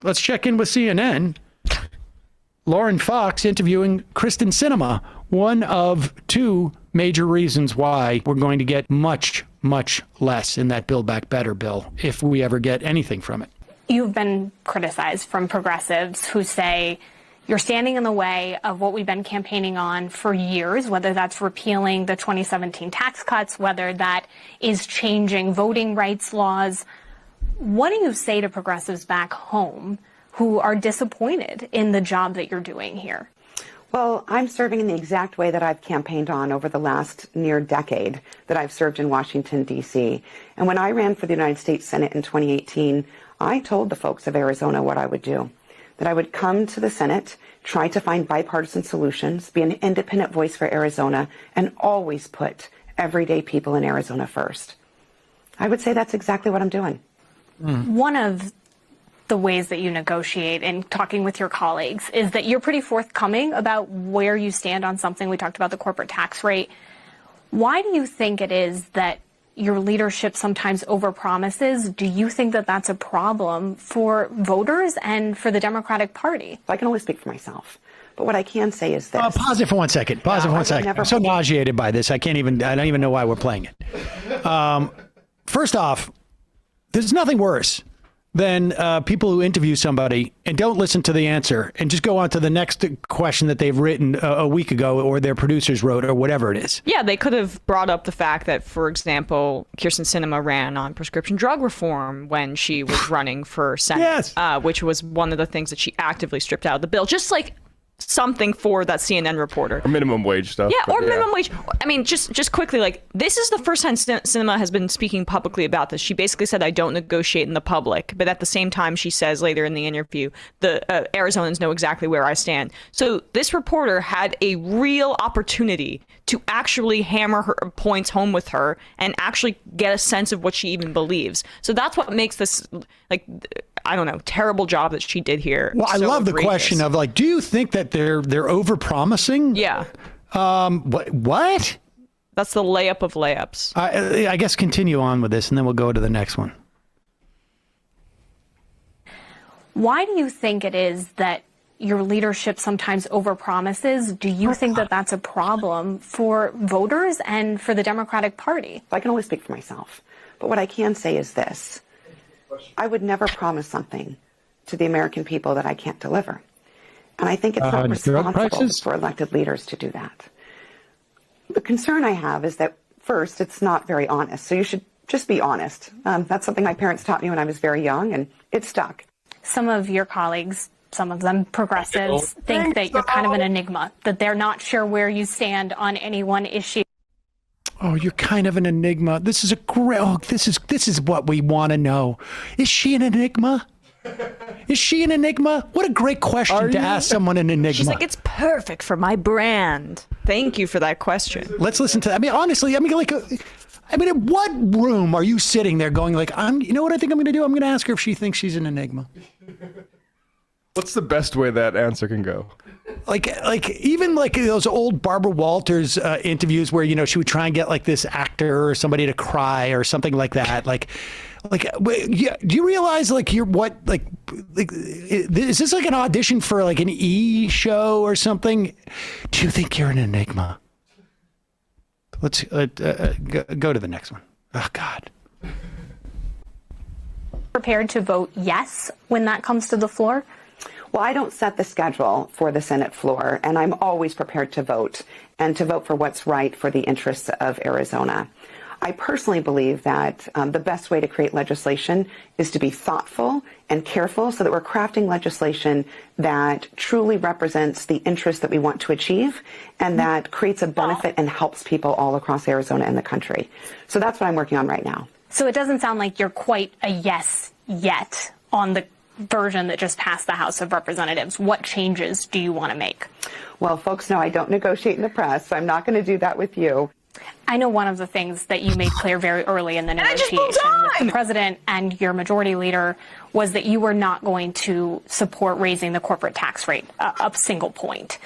Let's check in with CNN. Lauren Fox interviewing Kyrsten Sinema, one of two major reasons why we're going to get much, much less in that Build Back Better bill, if we ever get anything from it. You've been criticized from progressives who say you're standing in the way of what we've been campaigning on for years, whether that's repealing the 2017 tax cuts, whether that is changing voting rights laws. What do you say to progressives back home who are disappointed in the job that you're doing here? Well, I'm serving in the exact way that I've campaigned on over the last near decade that I've served in Washington, D.C. And when I ran for the United States Senate in 2018, I told the folks of Arizona what I would do, that I would come to the Senate, try to find bipartisan solutions, be an independent voice for Arizona, and always put everyday people in Arizona first. I would say that's exactly what I'm doing. One of the ways that you negotiate in talking with your colleagues is that you're pretty forthcoming about where you stand on something. We talked about the corporate tax rate. Why do you think it is that your leadership sometimes overpromises? Do you think that that's a problem for voters and for the Democratic Party? I can only speak for myself. But what I can say is this. Pause it for 1 second. Pause it for 1 second. I'm so nauseated by this. I don't even know why we're playing it. First off, there's nothing worse than people who interview somebody and don't listen to the answer and just go on to the next question that they've written a week ago or their producers wrote or whatever it is. Yeah, they could have brought up the fact that, for example, Kyrsten Sinema ran on prescription drug reform when she was running for Senate, yes. Which was one of the things that she actively stripped out of the bill. Just like something for that CNN reporter. Or minimum wage stuff. Yeah, or minimum wage. I mean, just quickly, like, this is the first time Sinema has been speaking publicly about this. She basically said, I don't negotiate in the public. But at the same time, she says later in the interview, the Arizonans know exactly where I stand. So this reporter had a real opportunity to actually hammer her points home with her and actually get a sense of what she even believes. So that's what makes this, like, I don't know, terrible job that she did here. Well, I love the question of, like, do you think that they're overpromising? Yeah. What? That's the layup of layups. I guess continue on with this, and then we'll go to the next one. Why do you think it is that your leadership sometimes overpromises? Do you think that that's a problem for voters and for the Democratic Party? I can only speak for myself. But what I can say is this. I would never promise something to the American people that I can't deliver. And I think it's not responsible for elected leaders to do that. The concern I have is that, first, it's not very honest. So you should just be honest. That's something my parents taught me when I was very young, and it stuck. Some of your colleagues, some of them progressives, think that you're kind of an enigma, that they're not sure where you stand on any one issue. Oh, you're kind of an enigma. This is a great. Oh, this is what we want to know. Is she an enigma? Is she an enigma? What a great question to ask someone an enigma. She's like, it's perfect for my brand. Thank you for that question. Let's listen to that. I mean, honestly, in what room are you sitting there going like, you know what I think I'm going to do? I'm going to ask her if she thinks she's an enigma. What's the best way that answer can go? Like even like those old Barbara Walters interviews where, you know, she would try and get like this actor or somebody to cry or something like that. Like, do you realize like is this like an audition for like an E show or something? Do you think you're an enigma? Let's go to the next one. Oh, God. Prepared to vote yes when that comes to the floor? Well, I don't set the schedule for the Senate floor, and I'm always prepared to vote and to vote for what's right for the interests of Arizona. I personally believe that the best way to create legislation is to be thoughtful and careful so that we're crafting legislation that truly represents the interests that we want to achieve and that creates a benefit and helps people all across Arizona and the country. So that's what I'm working on right now. So it doesn't sound like you're quite a yes yet on the version that just passed the House of Representatives. What changes do you want to make? Well, folks know I don't negotiate in the press, so I'm not going to do that with you. I know one of the things that you made clear very early in the negotiation with the president and your majority leader was that you were not going to support raising the corporate tax rate a single point.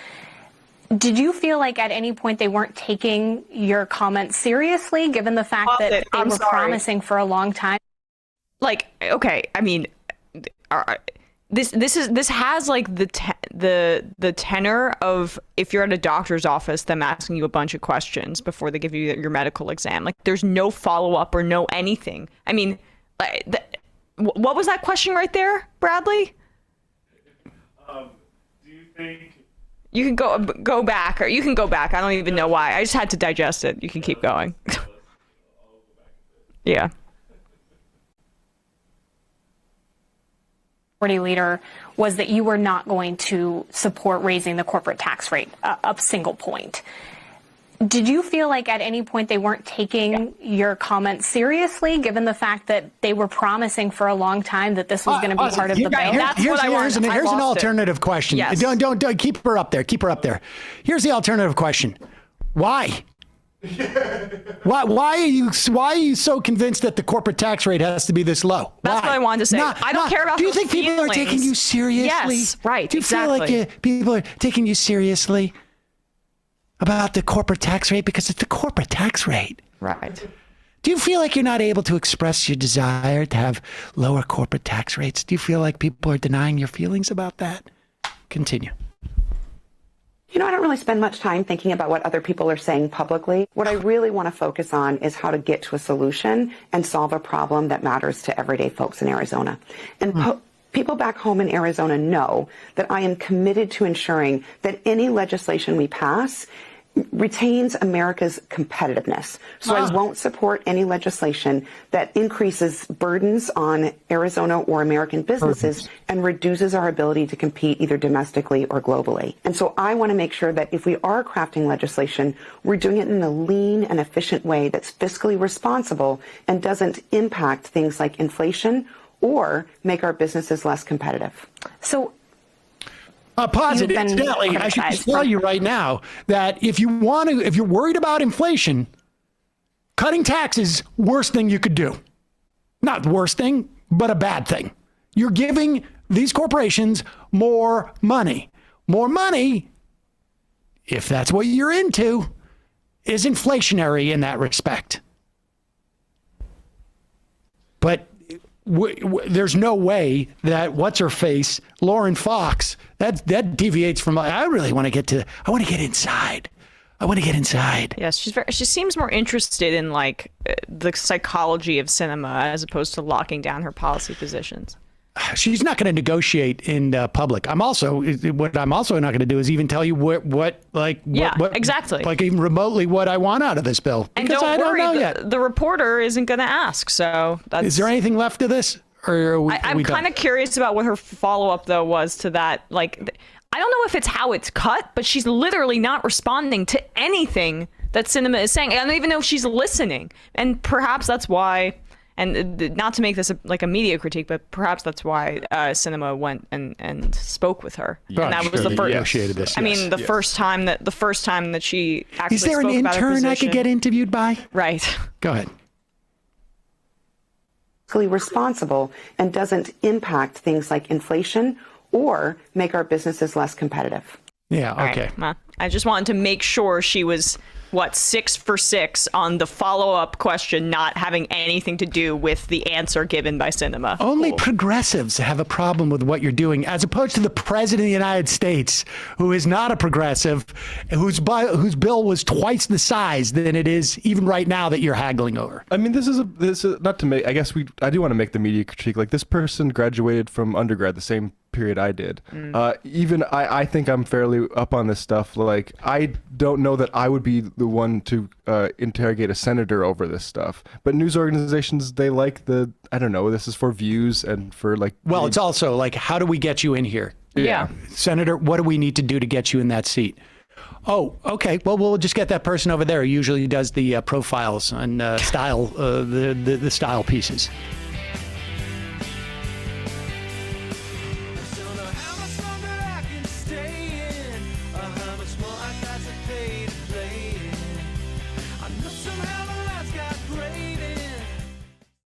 Did you feel like at any point they weren't taking your comments seriously, given the fact that they were promising for a long time? Like, okay, I mean, this has like the tenor of if you're at a doctor's office, them asking you a bunch of questions before they give you your medical exam. Like there's no follow up or no anything. I mean, what was that question right there, Bradley? Do you think you can go back, or you can go back? I don't even know why. I just had to digest it. You can keep going. Yeah. Leader was that you were not going to support raising the corporate tax rate a single point. Did you feel like at any point they weren't taking your comments seriously, given the fact that they were promising for a long time that this was going to be part of the bill? Here's an alternative question. Yes. Don't keep her up there. Keep her up there. Here's the alternative question. Why? Why are you so convinced that the corporate tax rate has to be this low? That's what I wanted to say. I don't care about. Do you think people are taking you seriously? Yes, right. Do you feel like people are taking you seriously about the corporate tax rate because it's the corporate tax rate? Right. Do you feel like you're not able to express your desire to have lower corporate tax rates? Do you feel like people are denying your feelings about that? Continue. I don't really spend much time thinking about what other people are saying publicly. What I really want to focus on is how to get to a solution and solve a problem that matters to everyday folks in Arizona. And people back home in Arizona know that I am committed to ensuring that any legislation we pass retains America's competitiveness. So I won't support any legislation that increases burdens on Arizona or American businesses and reduces our ability to compete either domestically or globally. And so I want to make sure that if we are crafting legislation, we're doing it in a lean and efficient way that's fiscally responsible and doesn't impact things like inflation or make our businesses less competitive. So incidentally, I should just tell you right now that if you're worried about inflation, cutting taxes, worst thing you could do. Not the worst thing, but a bad thing. You're giving these corporations more money. More money, if that's what you're into, is inflationary in that respect. But there's no way that what's-her-face, Lauren Fox, that deviates from. I really want to get inside. I want to get inside. Yes, she seems more interested in like the psychology of Sinema as opposed to locking down her policy positions. She's not going to negotiate in public. What I'm also not going to do is even tell you what exactly, like even remotely what I want out of this bill, because I don't know yet. The reporter isn't going to ask. So is there anything left of this, or I'm kind of curious about what her follow-up though was to that. Like, I don't know if it's how it's cut, but she's literally not responding to anything that Sinema is saying. I don't even know if she's listening, and perhaps that's why. And not to make this a media critique, but perhaps that's why Sinema went and spoke with her. And that was the first. Negotiated this. I mean, the first time that she actually. Is there an intern I could get interviewed by? Right. Go ahead. Responsible and doesn't impact things like inflation or make our businesses less competitive. Yeah. Okay. Right. Well, I just wanted to make sure she was 6 for 6 on the follow-up question, not having anything to do with the answer given by Sinema. Only progressives have a problem with what you're doing, as opposed to the president of the United States, who is not a progressive, whose bill was twice the size than it is even right now that you're haggling over. I mean, this is not to make. I guess I do want to make the media critique. Like, this person graduated from undergrad the same period I did. Even I think I'm fairly up on this stuff. Like, I don't know that I would be the one to interrogate a senator over this stuff. But news organizations, they like I don't know, this is for views and for like. Well, it's also like, how do we get you in here? Yeah. Senator, what do we need to do to get you in that seat? Oh, okay. Well, we'll just get that person over there who usually does the profiles and style, the style pieces.